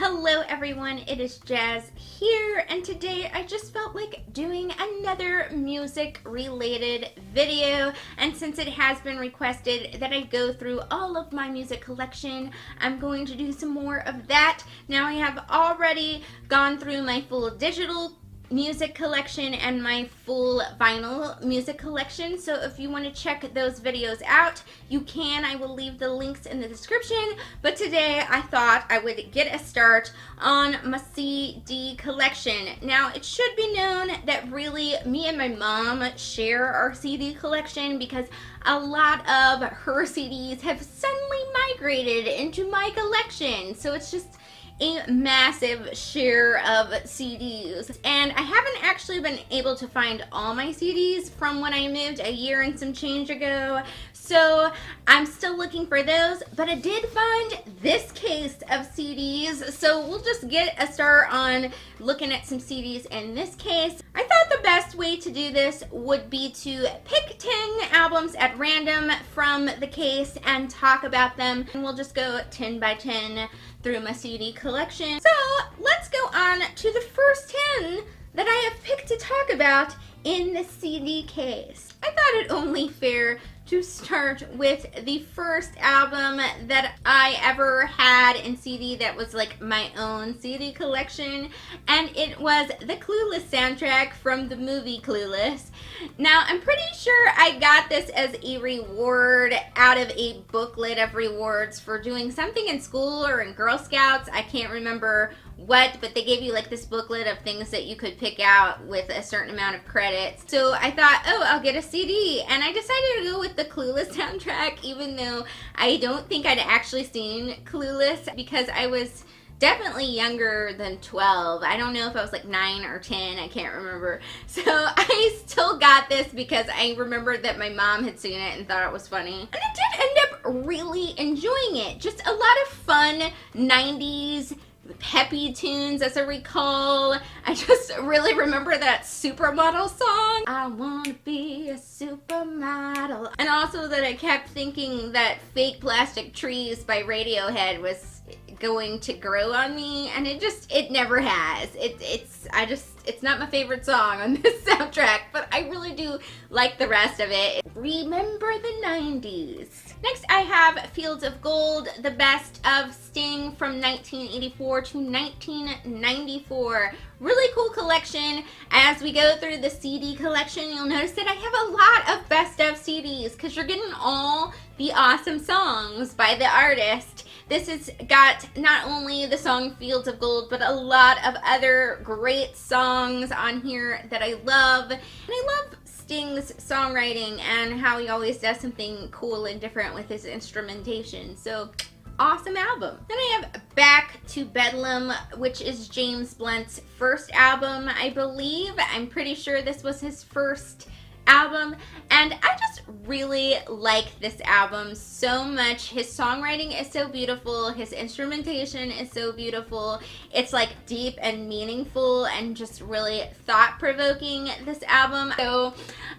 Hello everyone, it is Jazz here, and today I just felt like doing another music related video, and since it has been requested that I go through all of my music collection, I'm going to do some more of that. Now I have already gone through my full digital music collection and my full vinyl music collection, so if you want to check those videos out, you can. I will leave the links in the description, but today I thought I would get a start on my CD collection. Now, it should be known that really me and my mom share our CD collection because a lot of her CDs have suddenly migrated into my collection, so it's just a massive share of CDs, and I haven't actually been able to find all my CDs from when I moved a year and some change ago, so I'm still looking for those, but I did find this case of CDs, so we'll just get a start on looking at some CDs in this case. I thought the best way to do this would be to pick 10 albums at random from the case and talk about them, and we'll just go 10 by 10 through my CD collection. So let's go on to the first 10 that I have picked to talk about in the CD case. I thought it only fair to start with the first album that I ever had in CD that was like my own CD collection, and it was the Clueless soundtrack from the movie Clueless. Now, I'm pretty sure I got this as a reward out of a booklet of rewards for doing something in school or in Girl Scouts. I can't remember what, but they gave you like this booklet of things that you could pick out with a certain amount of credits. So I thought, oh, I'll get a CD, and I decided to go with the Clueless soundtrack, even though I don't think I'd actually seen Clueless because I was definitely younger than 12. I don't know if I was like 9 or 10, I can't remember. So I still got this because I remembered that my mom had seen it and thought it was funny. And I did end up really enjoying it. Just a lot of fun 90s peppy tunes, as I recall. I just really remember that Supermodel song. I wanna be a supermodel. And also that I kept thinking that Fake Plastic Trees by Radiohead was going to grow on me, and it never has. It's not my favorite song on this soundtrack, but I really do like the rest of it. Remember the 90s. Next, I have Fields of Gold, the best of Sting from 1984 to 1994. Really cool collection. As we go through the CD collection, you'll notice that I have a lot of best of CDs because you're getting all the awesome songs by the artist. This has got not only the song Fields of Gold, but a lot of other great songs on here that I love. And I love Sting's songwriting and how he always does something cool and different with his instrumentation. So, awesome album. Then I have Back to Bedlam, which is James Blunt's first album, I believe. I'm pretty sure this was his first album, and I just really like this album so much. His songwriting is so beautiful, his instrumentation is so beautiful. It's like deep and meaningful and just really thought-provoking, this album. So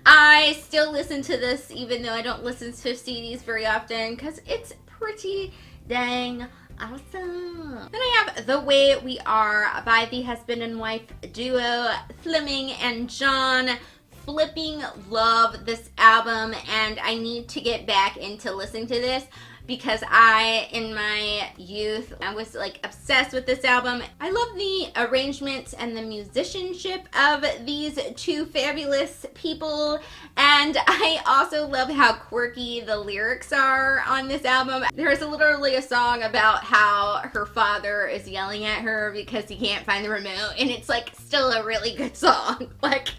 I still listen to this even though I don't listen to CDs very often because it's pretty dang awesome. Then I have The Way We Are by the husband and wife duo Fleming and John. Flipping love this album, and I need to get back into listening to this because in my youth, I was like obsessed with this album. I love the arrangements and the musicianship of these two fabulous people, and I also love how quirky the lyrics are on this album. There's literally a song about how her father is yelling at her because he can't find the remote, and it's like still a really good song. Like,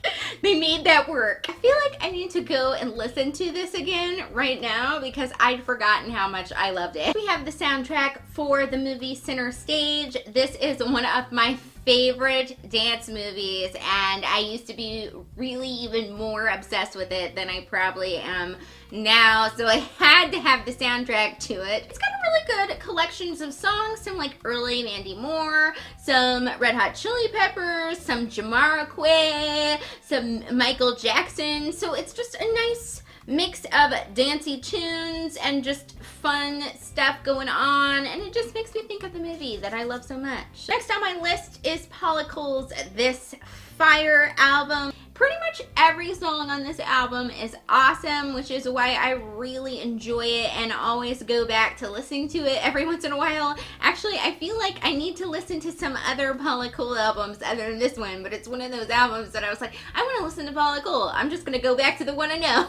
they made that work. I feel like I need to go and listen to this again right now because I'd forgotten how much I loved it. We have the soundtrack for the movie Center Stage. This is one of my favorite dance movies, and I used to be really even more obsessed with it than I probably am now, so I had to have the soundtrack to it. It's got a really good collections of songs, some like early Mandy Moore, some Red Hot Chili Peppers, some Jamiroquai, some Michael Jackson, so it's just a nice mix of dancey tunes and just fun stuff going on, and it just makes me think of the movie that I love so much. Next on my list is Paula Cole's This Fire album. Pretty much every song on this album is awesome, which is why I really enjoy it and always go back to listening to it every once in a while. Actually, I feel like I need to listen to some other Paula Cole albums other than this one, but it's one of those albums that I was like, I want to listen to Paula Cole. I'm just going to go back to the one I know.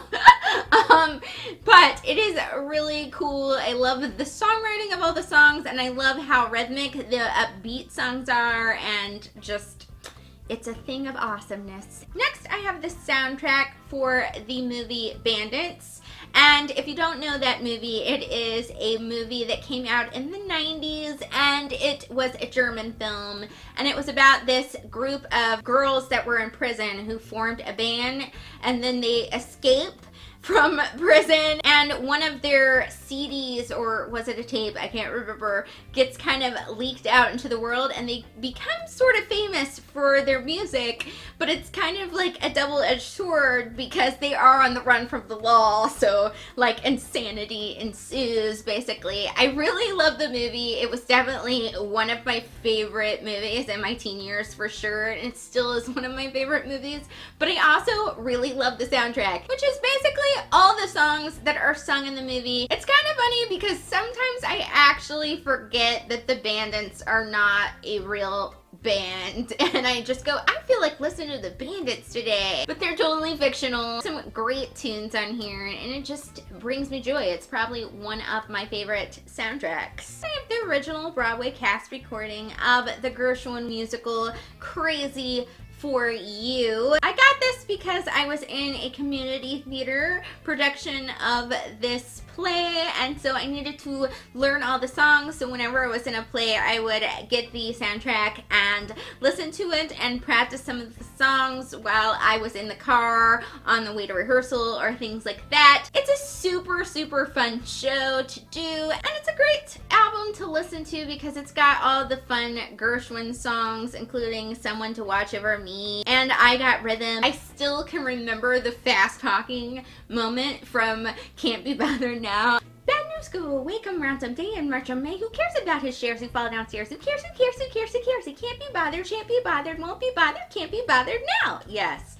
But it is really cool. I love the songwriting of all the songs, and I love how rhythmic the upbeat songs are, and just it's a thing of awesomeness. Next, I have the soundtrack for the movie Bandits. And if you don't know that movie, it is a movie that came out in the 90s, and it was a German film. And it was about this group of girls that were in prison who formed a band, and then they escape from prison, and one of their CDs, or was it a tape, I can't remember, gets kind of leaked out into the world, and they become sort of famous for their music, but it's kind of like a double-edged sword because they are on the run from the law, so like insanity ensues basically. I really love the movie. It was definitely one of my favorite movies in my teen years for sure, and it still is one of my favorite movies, but I also really love the soundtrack, which is basically all the songs that are sung in the movie. It's kind of funny because sometimes I actually forget that the Bandits are not a real band, and I just go, I feel like listening to the Bandits today, but they're totally fictional. Some great tunes on here, and it just brings me joy. It's probably one of my favorite soundtracks. I have the original Broadway cast recording of the Gershwin musical Crazy for You. I got this because I was in a community theater production of this play, and so I needed to learn all the songs, so whenever I was in a play I would get the soundtrack and listen to it and practice some of the songs while I was in the car on the way to rehearsal or things like that. It's a super fun show to do, and it's a great album to listen to because it's got all the fun Gershwin songs, including Someone to Watch Over Me and I Got Rhythm. I still can remember the fast talking moment from Can't Be Bothered Now. Bad news go away, come round someday in March or May. Who cares about his shares who fall downstairs? Who cares, who cares, who cares, who cares? He can't be bothered, shan't be bothered, won't be bothered, can't be bothered now. Yes.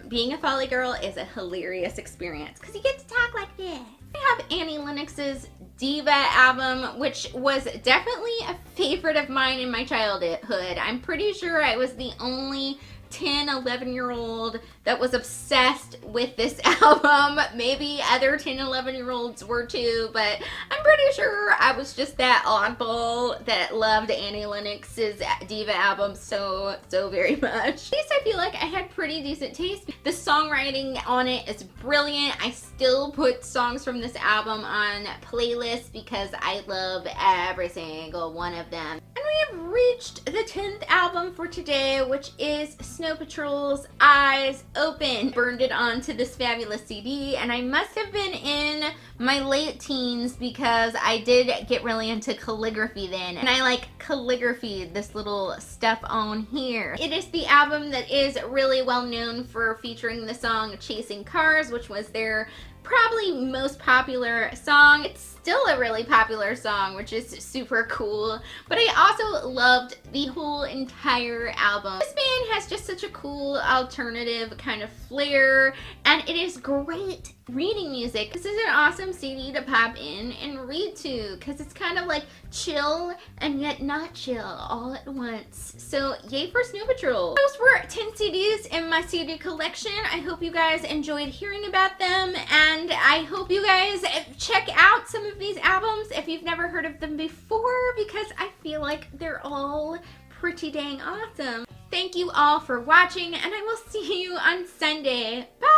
Being a Folly girl is a hilarious experience because you get to talk like this. I have Annie Lennox's Diva album, which was definitely a favorite of mine in my childhood. I'm pretty sure I was the only 10, 11-year-old that was obsessed with this album. Maybe other 10, 11-year-olds were too, but I'm pretty sure I was just that oddball that loved Annie Lennox's Diva album so very much. At least I feel like I had pretty decent taste. The songwriting on it is brilliant. I still put songs from this album on playlists because I love every single one of them. And we have reached the 10th album for today, which is Snow Patrol's Eyes Open. Burned it onto this fabulous CD, and I must have been in my late teens because I did get really into calligraphy then, and I like calligraphy, this little stuff on here. It is the album that is really well known for featuring the song Chasing Cars, which was their probably most popular song. It's still a really popular song, which is super cool, but I also loved the whole entire album. This band has just such a cool alternative kind of flair, and it is great reading music. This is an awesome CD to pop in and read to because it's kind of like chill and yet not chill all at once. So yay for Snow Patrol. Those were 10 CDs in my CD collection. I hope you guys enjoyed hearing about them, and I hope you guys check out some of these albums if you've never heard of them before, because I feel like they're all pretty dang awesome. Thank you all for watching, and I will see you on Sunday. Bye!